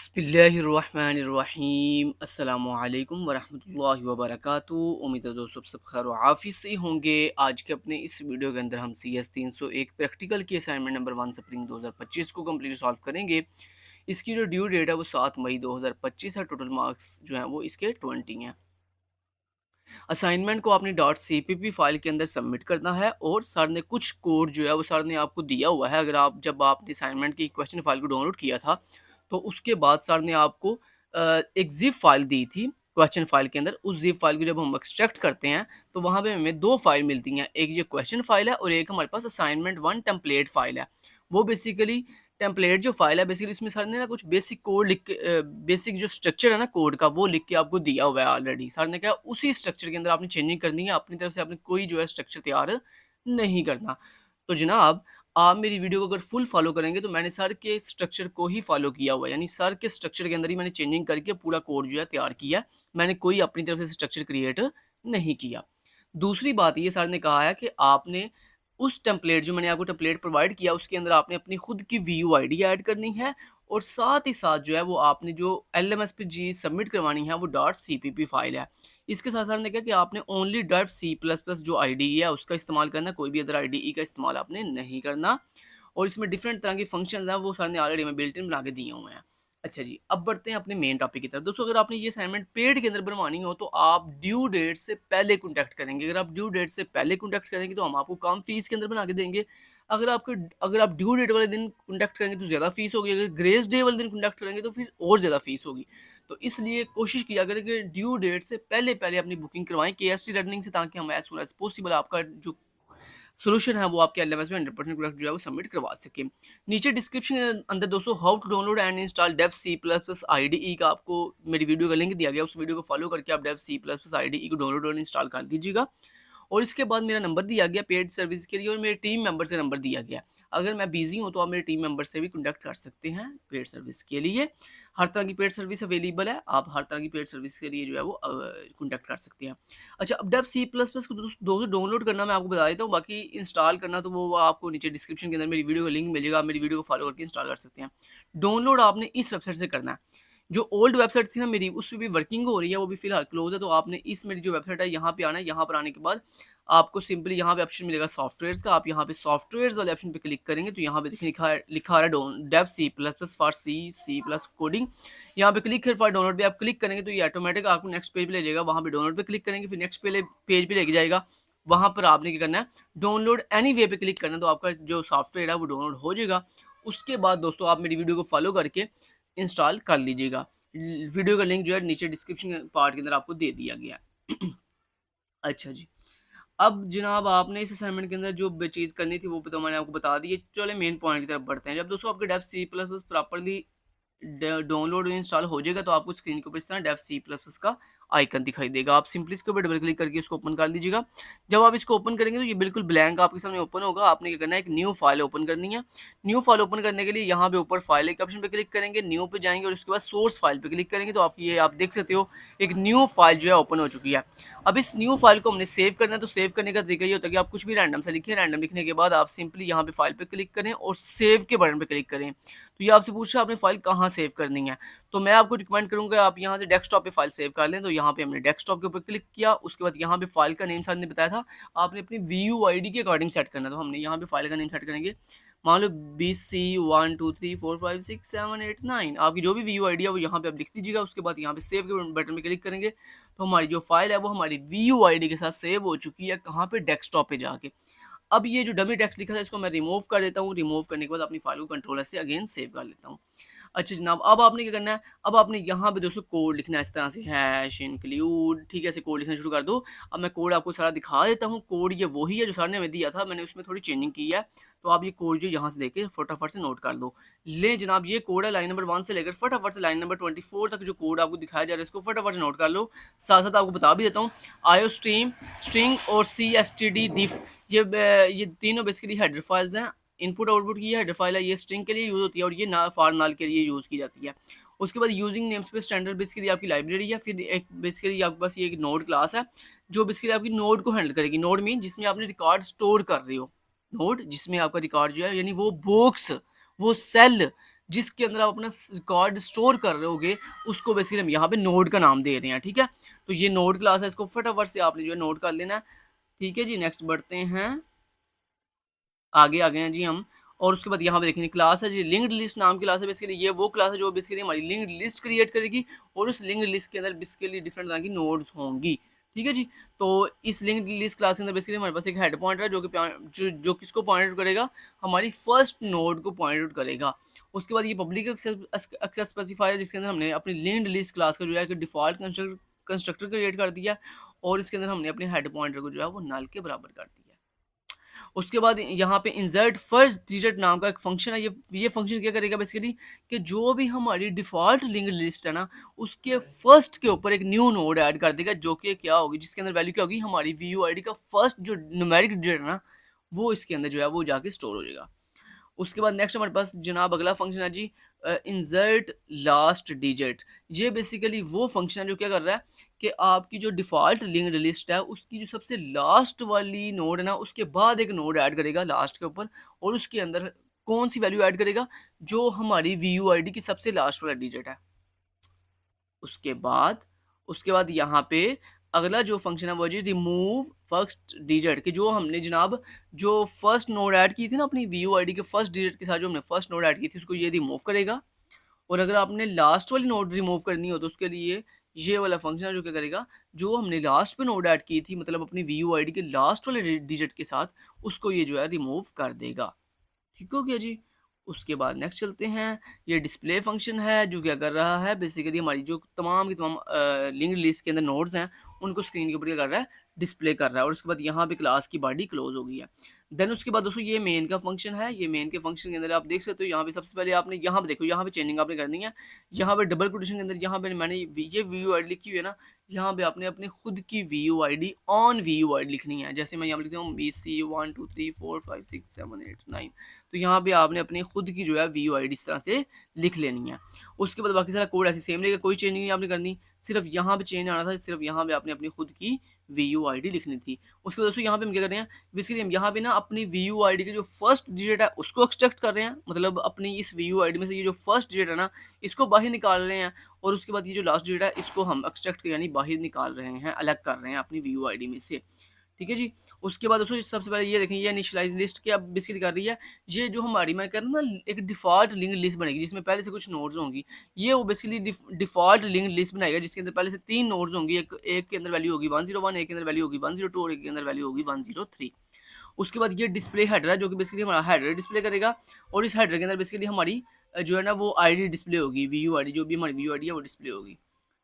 बिस्मिल्लाहिर्रहमानिर्रहीम अस्सलामुअलैकुम वरहमतुल्लाहि वबरकातुहू। उम्मीद है दोस्तों सब खैर व आफियत से होंगे। आज के अपने इस वीडियो के अंदर हम CS 301 प्रैक्टिकल की असाइनमेंट नंबर 1 स्प्रिंग 2025 को कंप्लीट सॉल्व करेंगे। इसकी जो ड्यू डेट है वो 7 मई 2025 है। टोटल मार्क्स जो हैं वो इसके 20 हैं। असाइनमेंट को आपने .cpp फाइल के अंदर सबमिट करना है और सर ने कुछ कोड जो है वो सर ने आपको दिया हुआ है। अगर आप जब आपने असाइनमेंट की क्वेश्चन फाइल को डाउनलोड किया था तो उसके बाद सर ने आपको एक ज़िप फाइल दी थी क्वेश्चन फाइल के अंदर। उस ज़िप फाइल को जब हम एक्सट्रैक्ट करते हैं तो वहाँ पे हमें 2 फाइल मिलती हैं। एक ये क्वेश्चन फाइल है और एक हमारे पास असाइनमेंट 1 टेम्पलेट फाइल है। वो बेसिकली टेम्पलेट जो फाइल है बेसिकली इसमें सर ने ना कुछ बेसिक कोड लिख के बेसिक जो स्ट्रक्चर है ना कोड का वो लिख के आपको दिया हुआ है ऑलरेडी। सर ने कहा उसी स्ट्रक्चर के अंदर आपने चेंजिंग करनी है, अपनी तरफ से आपने कोई जो है स्ट्रक्चर तैयार नहीं करना। तो जनाब आप मेरी वीडियो को अगर फुल फॉलो करेंगे तो मैंने सर के स्ट्रक्चर को ही फॉलो किया हुआ है, यानी सर के स्ट्रक्चर के अंदर ही मैंने चेंजिंग करके पूरा कोड जो है तैयार किया। मैंने कोई अपनी तरफ से स्ट्रक्चर क्रिएट नहीं किया। दूसरी बात ये सर ने कहा है कि आपने उस टेम्पलेट जो मैंने आपको टेम्पलेट प्रोवाइड किया उसके अंदर आपने अपनी खुद की वीयू आईडी ऐड करनी है और साथ ही साथ जो है वो आपने जो LMS पे जी सबमिट करवानी है वो .cpp फाइल है। इसके साथ साथ ने कहा कि आपने ओनली .c++ जो IDE है उसका इस्तेमाल करना, कोई भी अदर IDE का इस्तेमाल आपने नहीं करना। और इसमें डिफरेंट तरह के फंक्शंस हैं वो सर ने ऑलरेडी हमें बिल्ट इन बना के दिए हुए हैं। अच्छा जी, अब बढ़ते हैं अपने मेन टॉपिक की तरफ। दोस्तों अगर आपने ये असाइनमेंट पेड के अंदर बनवानी हो तो आप ड्यू डेट से पहले कॉन्टैक्ट करेंगे। अगर आप ड्यू डेट से पहले कॉन्टैक्ट करेंगे तो हम आपको कम फीस के अंदर बना के देंगे। अगर आप ड्यू डेट वाले दिन कॉन्टैक्ट करेंगे तो ज़्यादा फीस होगी, अगर ग्रेस डे वाले दिन कॉन्टैक्ट करेंगे तो फिर और ज़्यादा फीस होगी। तो इसलिए कोशिश किया करें कि ड्यू डेट से पहले अपनी बुकिंग करवाएं KST लर्निंग से, ताकि हम एज सुन एज पॉसिबल आपका जो सॉल्यूशन है वो आपके LMS में 100% करेक्ट जो है वो सबमिट करवा सके। नीचे डिस्क्रिप्शन के अंदर दोस्तों how to download and install Dev C++ IDE का आपको मेरी वीडियो का लिंक दिया गया। उस वीडियो को फॉलो करके आप डेव C++ IDE को डाउनलोड और इंस्टॉल कर दीजिएगा। और इसके बाद मेरा नंबर दिया गया पेड सर्विस के लिए और मेरे टीम मेंबर से नंबर दिया गया। अगर मैं बिजी हूँ तो आप मेरे टीम मेंबर से भी कॉन्टैक्ट कर सकते हैं पेड सर्विस के लिए। हर तरह की पेड सर्विस अवेलेबल है, आप हर तरह की पेड सर्विस के लिए जो है वो कॉन्टैक्ट कर सकते हैं। अच्छा, अब डेव C++ को दोस्तों डाउनलोड करना मैं आपको बता देता हूँ, बाकी इंस्टॉल करना तो वो आपको नीचे डिस्क्रिप्शन के अंदर मेरी वीडियो का लिंक मिल जाएगा, आप मेरी वीडियो को फॉलो करके इंस्टॉल कर सकते हैं। डाउनलोड आपने इस वेबसाइट से करना है। जो ओल्ड वेबसाइट थी ना मेरी उस पे भी वर्किंग हो रही है, वो भी फिलहाल क्लोज है। तो आपने इस मेरी जो वेबसाइट है यहाँ पे आना है। यहाँ पर आने के बाद आपको सिंपली यहाँ पे ऑप्शन मिलेगा सॉफ्टवेयर्स का। आप यहाँ पे सॉफ्टवेयर्स वाले ऑप्शन पे क्लिक करेंगे तो यहाँ पे देखिए लिखा आ रहा है Dev C++ for C plus coding. यहाँ पे क्लिक फॉर डाउनलोड पे आप क्लिक करेंगे तो ये ऑटोमेटिक आपको नेक्स्ट पेज पे ले जाएगा। वहाँ पे डाउनलोड पे क्लिक करेंगे, फिर नेक्स्ट पेज पे लेके जाएगा। वहाँ पर आपने क्या करना है, डाउनलोड एनी वे पे क्लिक करना है तो आपका जो सॉफ्टवेयर है वो डाउनलोड हो जाएगा। उसके बाद दोस्तों आप मेरी वीडियो को फॉलो करके इंस्टॉल कर लीजिएगा। वीडियो का लिंक जो है नीचे डिस्क्रिप्शन पार्ट के अंदर आपको दे दिया गया है। अच्छा जी, अब जनाब आपने इस असाइनमेंट के अंदर जो चीज़ करनी थी वो तो मैंने आपको बता दी है। चलो मेन पॉइंट की तरफ बढ़ते हैं। जब दोस्तों आपके Dev C++ properly download install हो जाएगा तो आपको स्क्रीन के ऊपर इस तरह डेव C++ का आइकन दिखाई देगा। आप सिंपली इसके ऊपर डबल क्लिक करके इसको ओपन कर लीजिएगा। जब आप इसको ओपन करेंगे तो ये बिल्कुल ब्लैंक आपके सामने ओपन होगा। आपने क्या करना है, एक न्यू फाइल ओपन करनी है। न्यू फाइल ओपन करने के लिए यहाँ पे ऊपर फाइल के ऑप्शन पे क्लिक करेंगे, न्यू पे जाएंगे और उसके बाद सोर्स फाइल पे क्लिक करेंगे तो आप देख सकते हो एक न्यू फाइल जो है ओपन हो चुकी है। अब इस न्यू फाइल को हमने सेव करना है। तो सेव करने का तरीका ये होता है कि आप कुछ भी रैंडम से लिखें, रैंडम लिखने के बाद आप सिंपली यहाँ पे फाइल पे क्लिक करें और सेव के बटन पे क्लिक करें। तो ये आपसे पूछ रहा है आपने फाइल कहाँ सेव करनी है। तो मैं आपको रिकमेंड करूंगा आप यहाँ से डेस्कटॉप पे फाइल सेव कर लें। तो यहाँ पे हमने डेस्कटॉप के ऊपर क्लिक किया, उसके बाद यहाँ पे फाइल का नेम सर ने बताया था आपने अपनी VUID के अकॉर्डिंग सेट करना। तो हमने यहाँ पे फाइल का नेम सेट करेंगे, मान लो BC123456789। आपकी जो भी VUID है वो यहाँ पे आप लिख दीजिएगा। उसके बाद यहाँ पे सेव के बटन में क्लिक करेंगे तो हमारी जो फाइल है वो हमारी VUID के साथ सेव हो चुकी है। कहाँ पे, डेस्कटॉप पे जाके। अब ये जो डमी टेक्स्ट लिखा था इसको मैं रिमूव कर देता हूँ। रिमूव करने के बाद अपनी फाइल को कंट्रोलर से अगेन सेव कर लेता हूँ। अच्छा जनाब, अब आपने क्या करना है, अब आपने यहाँ पे दोस्तों कोड लिखना है इस तरह से हैश इंक्लूड, ठीक है, ऐसे कोड लिखना शुरू कर दो। अब मैं कोड आपको सारा दिखा देता हूँ। कोड ये वही है जो सर ने हमें दिया था, मैंने उसमें थोड़ी चेंजिंग की है। तो आप ये कोड जो यहाँ से देखे फटाफट से नोट कर लो। ले जनाब, ये कोड है लाइन नंबर 1 से लेकर फटाफट से लाइन नंबर 24 तक जो कोड आपको दिखाया जा रहा है इसको फटाफट से नोट कर लो। साथ साथ आपको बता भी देता हूँ आयो स्ट्रीम, स्ट्रिंग और CSTD डिफ, ये तीनों बेसिकली हेडर फाइल्स हैं। इनपुट आउटपुट की हेडर फाइल है, ये स्ट्रिंग के लिए यूज़ होती है और ये ना फॉर नाल के लिए यूज़ की जाती है। उसके बाद यूजिंग नेम्स पे स्टैंडर्ड बेसिकली आपकी लाइब्रेरी है। फिर एक बेसिकली आपके पास ये एक नोड क्लास है जो बेसिकली आपकी नोड को हैंडल करेगी। नोड मीन जिसमें आपने रिकॉर्ड स्टोर कर रहे हो, नोड जिसमें आपका रिकॉर्ड जो है यानी वो बॉक्स, वो सेल जिसके अंदर आप अपना रिकॉर्ड स्टोर कर रहे होगे उसको बेसिकली हम यहाँ पे नोड का नाम दे रहे हैं। ठीक है, तो ये नोड क्लास है, इसको फटाफट से आपने जो है नोट कर लेना है। ठीक है जी, नेक्स्ट बढ़ते हैं, आगे आ गए हैं जी हम। और उसके बाद यहाँ पे देखेंगे क्लास है जी, लिंक्ड लिस्ट नाम की क्लास है। बेसिकली ये वो क्लास है जो बेसिकली हमारी लिंक्ड लिस्ट क्रिएट करेगी और उस लिंक्ड लिस्ट के अंदर बेसिकली डिफरेंट तरह की नोड्स होंगी। ठीक है जी, तो इस लिंक्ड लिस्ट क्लास के अंदर बेसिकली हमारे पास एक हेड पॉइंटर है जो कि जो किसको पॉइंट आउट करेगा, हमारी फर्स्ट नोड को पॉइंट आउट करेगा। उसके बाद ये पब्लिक एक्सेस स्पेसिफायर जिसके अंदर हमने अपनी लिंक्ड लिस्ट क्लास का जो है डिफॉल्ट कंस्ट्रक्टर क्रिएट कर दिया और इसके अंदर हमने अपने हेड पॉइंटर को जो है वो नल के बराबर कर दिया। उसके बाद यहाँ पे इंसर्ट फर्स्ट डिजिट नाम का एक फंक्शन है। ये फंक्शन क्या करेगा बेसिकली कि जो भी हमारी डिफ़ॉल्ट लिंक्ड लिस्ट है ना, उसके फर्स्ट के ऊपर एक न्यू नोड ऐड कर देगा जो कि क्या होगी, जिसके अंदर वैल्यू क्या होगी, हमारी VUID का फर्स्ट जो न्यूमेरिक डिजिट है ना, वो इसके अंदर जो है वो जाके स्टोर हो जाएगा। उसके बाद नेक्स्ट हमारे पास जनाब अगला फंक्शन है जी, इंसर्ट लास्ट डिजिट। ये बेसिकली वो फंक्शन है जो क्या कर रहा है कि आपकी जो डिफ़ॉल्ट लिंक्ड लिस्ट है उसकी जो सबसे लास्ट वाली नोड है ना, उसके बाद एक नोड ऐड करेगा लास्ट के ऊपर और उसके अंदर कौन सी वैल्यू ऐड करेगा, जो हमारी VUID की सबसे लास्ट वाला डिजिट है। उसके बाद यहाँ पे अगला जो फंक्शन है वो जी रिमूव फर्स्ट डिजिट, कि जो हमने जनाब जो फर्स्ट नोड ऐड की थी ना अपनी VUID के फर्स्ट डिजिट के साथ, जो हमने फर्स्ट नोड ऐड की थी उसको ये रिमूव करेगा। और अगर आपने लास्ट वाली नोड रिमूव करनी हो तो उसके लिए ये वाला फंक्शन है जो क्या करेगा, जो हमने लास्ट पे नोड ऐड की थी मतलब अपनी VUID के लास्ट वाले डिजिट के साथ, उसको ये जो है रिमूव कर देगा। ठीक हो गया जी। उसके बाद नेक्स्ट चलते हैं, ये डिस्प्ले फंक्शन है जो क्या कर रहा है, बेसिकली हमारी जो तमाम की तमाम लिंक्ड लिस्ट के अंदर नोड्स हैं उनको स्क्रीन के ऊपर क्या कर रहा है, डिस्प्ले कर रहा है। और उसके बाद यहाँ पे क्लास की बॉडी क्लोज हो गई है। देन उसके बाद दोस्तों ये मेन का फंक्शन है। ये मेन के फंक्शन के अंदर आप देख सकते हो, यहाँ पे सबसे पहले आपने यहाँ पे देखो, यहाँ पे चेंजिंग आपने करनी है। यहाँ पे डबल कोटेशन के अंदर यहाँ पे मैंने ये VUID लिखी हुई है ना, यहाँ पे आपने अपने खुद की VUID ऑन VUID लिखनी है। जैसे मैं यहाँ लिखता हूँ BC 1 2 3 4 5 6 7 8 9, तो यहाँ पे आपने अपनी खुद की जो है VUID इस तरह से लिख लेनी है। उसके बाद बाकी सारा कोड ऐसे सेम रहेगा, कोई चेंज नहीं आपने करनी, सिर्फ यहाँ पे चेंज आना था, सिर्फ यहाँ पे आपने अपनी खुद की VUID लिखनी थी। उसके बाद दोस्तों यहाँ पे हम क्या कर रहे हैं, बेसिकली हम यहाँ पे ना अपनी VUID के जो फर्स्ट डिजिट है उसको एक्सट्रैक्ट कर रहे हैं, मतलब अपनी इस VUID में से ये जो फर्स्ट डिजिट है ना इसको बाहर निकाल रहे हैं। और उसके बाद ये जो लास्ट डिजिट है इसको हम एक्सट्रैक्ट यानी बाहर निकाल रहे हैं, अलग कर रहे हैं अपनी VUID में से। ठीक है जी। उसके बाद दोस्तों सबसे पहले ये देखें, ये इनिशियलाइज लिस्ट क्या बेसिकली कर रही है, ये जो हमारी मैं कह रहा हूँ ना एक डिफ़ॉल्ट लिंक्ड लिस्ट बनेगी जिसमें पहले से कुछ नोड्स होंगी। ये वो बेसिकली डिफ़ॉल्ट लिंक्ड लिस्ट बनाएगा जिसके अंदर पहले से 3 नोड्स होंगी, एक के अंदर वैल्यू होगी 101, एक के अंदर वैल्यू होगी 102 और एक के अंदर वैल्यू होगी 103। उसके बाद ये डिस्प्ले हेडर है जो कि बेसिकली हमारा हेडर डिस्प्ले करेगा और इस हेडर के अंदर बेसिकली हमारी जो है ना वो ID डिस्प्ले होगी, VUID जो भी हमारी VUID है वो डिस्प्ले होगी।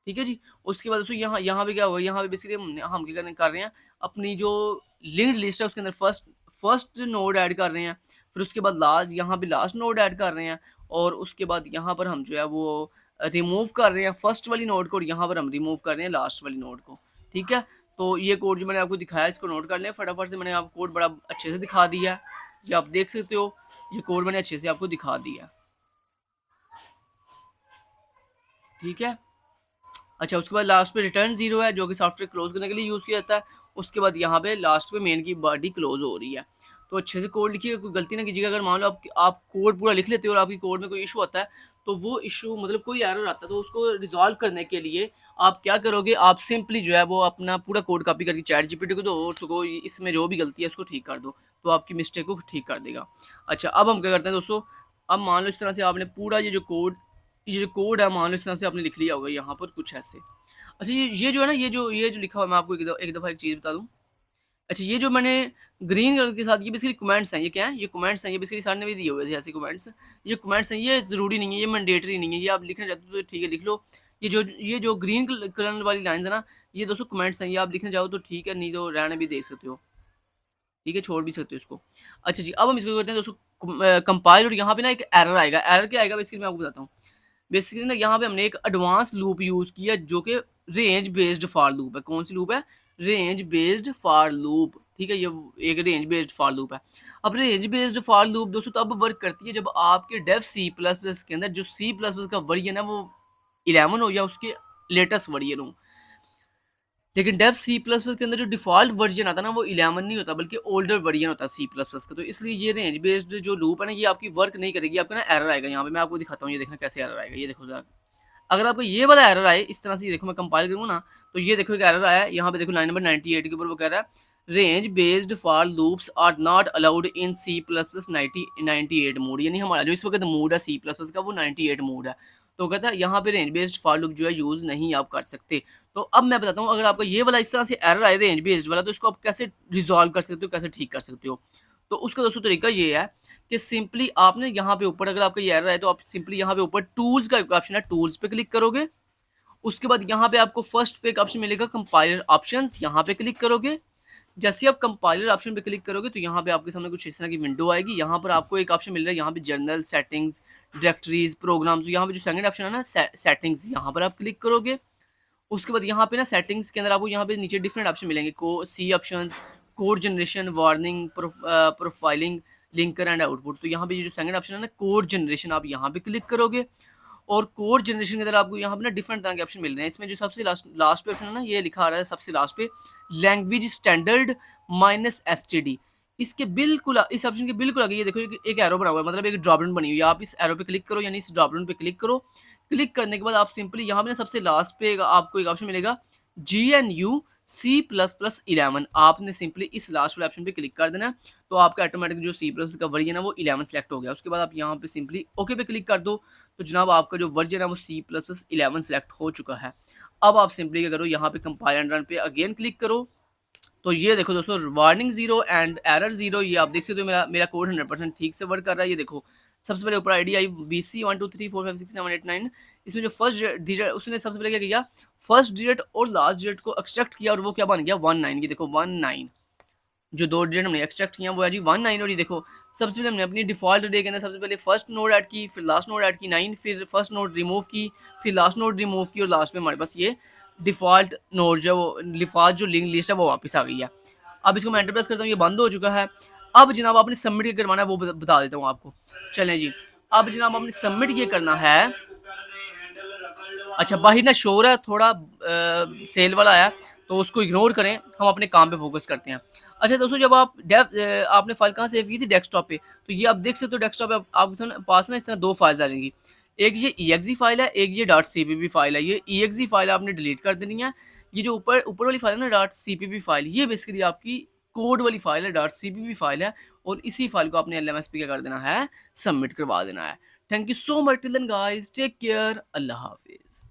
ठीक है जी। उसके बाद दोस्तों यहाँ यहाँ पे क्या होगा, यहाँ पे बेसिकली हम क्या कर रहे हैं, अपनी जो लिंक्ड लिस्ट है उसके अंदर फर्स्ट नोड ऐड कर रहे हैं, फिर उसके बाद लास्ट यहाँ पे लास्ट नोड ऐड कर रहे हैं और उसके बाद यहाँ पर हम जो है वो रिमूव कर रहे हैं फर्स्ट वाली नोड को और यहाँ पर हम रिमूव कर रहे हैं लास्ट वाली नोड को। ठीक है, तो ये कोड जो मैंने आपको दिखाया इसको नोट कर लें फटाफट से। मैंने आपको कोड बड़ा अच्छे से दिखा दिया है, ये आप देख सकते हो, ये कोड मैंने अच्छे से आपको दिखा दिया। ठीक है, अच्छा उसके बाद लास्ट पे रिटर्न 0 है जो कि सॉफ्टवेयर क्लोज करने के लिए यूज़ किया जाता है। उसके बाद यहाँ पे लास्ट पे मेन की बॉडी क्लोज हो रही है। तो अच्छे से कोड लिखिएगा, कोई गलती ना कीजिएगा। अगर मान लो आप कोड पूरा लिख लेते हो और आपकी कोड में कोई इशू आता है तो वो इशू मतलब कोई एरर आता है तो उसको रिजॉल्व करने के लिए आप क्या करोगे, आप सिंपली जो है वो अपना पूरा कोड कॉपी करके ChatGPT को दो और उसको इसमें जो भी गलती है उसको ठीक कर दो, तो आपकी मिस्टेक को ठीक कर देगा। अच्छा अब हम क्या करते हैं दोस्तों, अब मान लो इस तरह से आपने पूरा ये जो कोड है मान लो इस तरह से आपने लिख लिया होगा यहाँ पर कुछ ऐसे। अच्छा ये जो है ना ये जो लिखा हुआ है, मैं आपको एक दफ़ा एक चीज़ बता दूँ। अच्छा ये जो मैंने ग्रीन कलर के साथ ये बेसिकली कमेंट्स हैं, ये क्या है, ये कमेंट्स हैं, ये बेसिकली सर ने भी दिए हुए थे ऐसे कमेंट्स। ये कमेंट्स हैं, ये ज़रूरी नहीं है, ये मैंडेटरी नहीं है, ये आप लिखना चाहते हो तो ठीक है लिख लो। ये जो ग्रीन कलर वाली लाइन्स है ना, ये दोस्तों कमेंट्स हैं, ये आप लिखना चाहो तो ठीक है, नहीं तो रहने भी दे सकते हो। ठीक है, छोड़ भी सकते हो इसको। अच्छा जी अब हम इसको करते हैं दोस्तों कंपाइल, और यहाँ पे ना एक एरर आएगा। एरर क्या आएगा बेसिकली मैं आपको बताता हूँ। बेसिकली ना यहाँ पे हमने एक एडवांस लूप यूज़ किया जो कि रेंज बेस्ड फॉर लूप है। कौन सी लूप है, रेंज बेस्ड फॉर लूप। ठीक है, ये एक रेंज बेस्ड फॉर लूप है। अब रेंज बेस्ड फॉर लूप दोस्तों तब वर्क करती है जब आपके डेव C++ के अंदर जो C++ का वर्जन है वो 11 हो या उसके लेटेस्ट वर्जन हो। लेकिन डेव सी प्लस प्लस के अंदर जो डिफ़ॉल्ट वर्जन आता है ना वो 11 नहीं होता बल्कि ओल्डर वर्जन होता है सी प्लस प्लस का। तो इसलिए ये रेंज बेस्ड जो लूप है ना ये आपकी वर्क नहीं करेगी, आपका ना एरर आएगा। यहाँ पे मैं आपको दिखाता हूँ, ये देखना कैसे एरर आएगा। ये देखो ज़रा, अगर आपको ये वाला एरर आए इस तरह से, ये देखो मैं कंपाइल करूँगा ना, तो ये देखो एक एरर आया है। यहाँ पे देखो लाइन नंबर 98 के ऊपर वो कह रहा है range based for loops are not allowed in C plus plus 98 mode, यानी हमारा जो इस वक्त मोड है सी प्लस प्लस का वो 98 मोड है। तो कहता है यहाँ पे रेंज बेस्ड फॉर लूप जो है यूज़ नहीं आप कर सकते। तो अब मैं बताता हूँ, अगर आपका ये वाला इस तरह से एरर आए रेंज बेस्ड वाला, तो इसको आप कैसे रिजॉल्व कर सकते हो, कैसे ठीक कर सकते हो। तो उसका दोस्तों तरीका ये है कि सिंपली आपने यहाँ पे ऊपर, अगर आपका ये एरर आए तो आप सिंपली यहाँ पे ऊपर टूल्स का एक ऑप्शन है, टूल्स पे क्लिक करोगे। उसके बाद यहाँ पे आपको फर्स्ट पे एक ऑप्शन मिलेगा कंपाइलर ऑप्शंस, यहाँ पे क्लिक करोगे। जैसे आप कंपाइलर ऑप्शन पे क्लिक करोगे तो यहाँ पे आपके सामने कुछ इस तरह की विंडो आएगी। यहाँ पर आपको एक ऑप्शन मिल रहा है, यहाँ पे जर्नल सेटिंग्स, डायरेक्टरीज, प्रोग्राम्स। यहाँ पे जो सेकंड ऑप्शन है ना सेटिंग्स, यहाँ पर आप क्लिक करोगे। उसके बाद यहाँ पे ना सेटिंग्स के अंदर आपको यहाँ पे नीचे डिफरेंट ऑप्शन मिलेंगे, C options, code generation, warning, profiling, linker and output. तो यहाँ पे ये जो सेकंड ऑप्शन है ना कोड जनरेशन, आप यहाँ पे क्लिक करोगे। और कोड जनरेशन के अंदर आपको यहाँ पे ना डिफरेंट तरह के ऑप्शन मिल रहे हैं। इसमें जो सबसे लास्ट पे ऑप्शन है ना, ये लिखा आ रहा है सबसे लास्ट पे, लैंग्वेज स्टैंडर्ड माइनस एसटीडी। इसके बिल्कुल इस ऑप्शन के बिल्कुल आगे ये देखो एक एरो बना हुआ है, मतलब एक ड्रॉप डाउन बनी हुई है। आप इस एरो पे क्लिक करो, यानी इस ड्रॉप डाउन पे क्लिक करो। क्लिक करने के बाद आप सिंपली यहाँ पे ना सबसे लास्ट पे आपको एक ऑप्शन मिलेगा GNU C++11। आपने सिंपली इस लास्ट वाले ऑप्शन पे क्लिक कर देना, तो आपका ऑटोमेटिक जो सी प्लस का वर्जन है वो 11 सेलेक्ट हो गया। उसके बाद आप यहाँ पे सिंपली ओके पे क्लिक कर दो, तो जनाब आपका जो वर्जन है वो C++11 सेलेक्ट हो चुका है। अब आप सिंपली क्या करो, यहाँ पे कंपाइल एंड रन पे अगेन क्लिक करो। तो ये देखो दोस्तों, वार्निंग 0 एंड एरर 0, ये आप देख सकते हो मेरा कोड 100% ठीक से वर्क कर रहा है। ये देखो सबसे पहले ऊपर आईडी आई BC 1 2 3 4 5 6 7 8 9। इसमें जो फर्स्ट डिजिट उसने सबसे पहले क्या किया, फर्स्ट डिजिट और लास्ट डिजिट को एक्सट्रैक्ट किया और वो क्या बन गया 19। ये देखो 19, जो दो डिजिट हमने एक्सट्रैक्ट किया वो है जी 19। और ये देखो सबसे पहले हमने अपनी डिफॉल्ट डे के अंदर सबसे पहले फर्स्ट नोड ऐड की, फिर लास्ट नोड ऐड की 9, फिर फर्स्ट नोड रिमूव की, फिर लास्ट नोड रिमूव की, और लास्ट में हमारे पास ये डिफॉल्ट नोड जो वो डिफॉल्ट जो लिंक लिस्ट है वो वापस आ गई है। अब इसको मैं एंटर प्रेस करता हूँ, ये बंद हो चुका है। अब जनाब आपने सबमिट क्या करवाना है वो बता देता हूँ आपको। चलें जी, अब जनाब आपने सबमिट ये करना है। अच्छा बाहर ना शोर है थोड़ा, सेल वाला आया, तो उसको इग्नोर करें, हम अपने काम पे फोकस करते हैं। अच्छा दोस्तों, जब आप आपने फाइल कहाँ सेव की थी, डेस्कटॉप पे, तो ये आप देख सकते हो डेस्कटॉप पे आपके पास ना इस तरह दो फाइल्स आ जाएंगी। एक ये exe फाइल है, एक ये .cpp फाइल है। ये exe फाइल आपने डिलीट कर देनी है। ये जो ऊपर ऊपर वाली फाइल है ना .cpp फाइल, ये बेसिकली आपकी कोड वाली फाइल है, .cpp फाइल है। और इसी फाइल को आपने LMS पे क्या कर देना है, सबमिट करवा देना है। Thank you so much, till then guys, take care, अल्लाह हाफिज।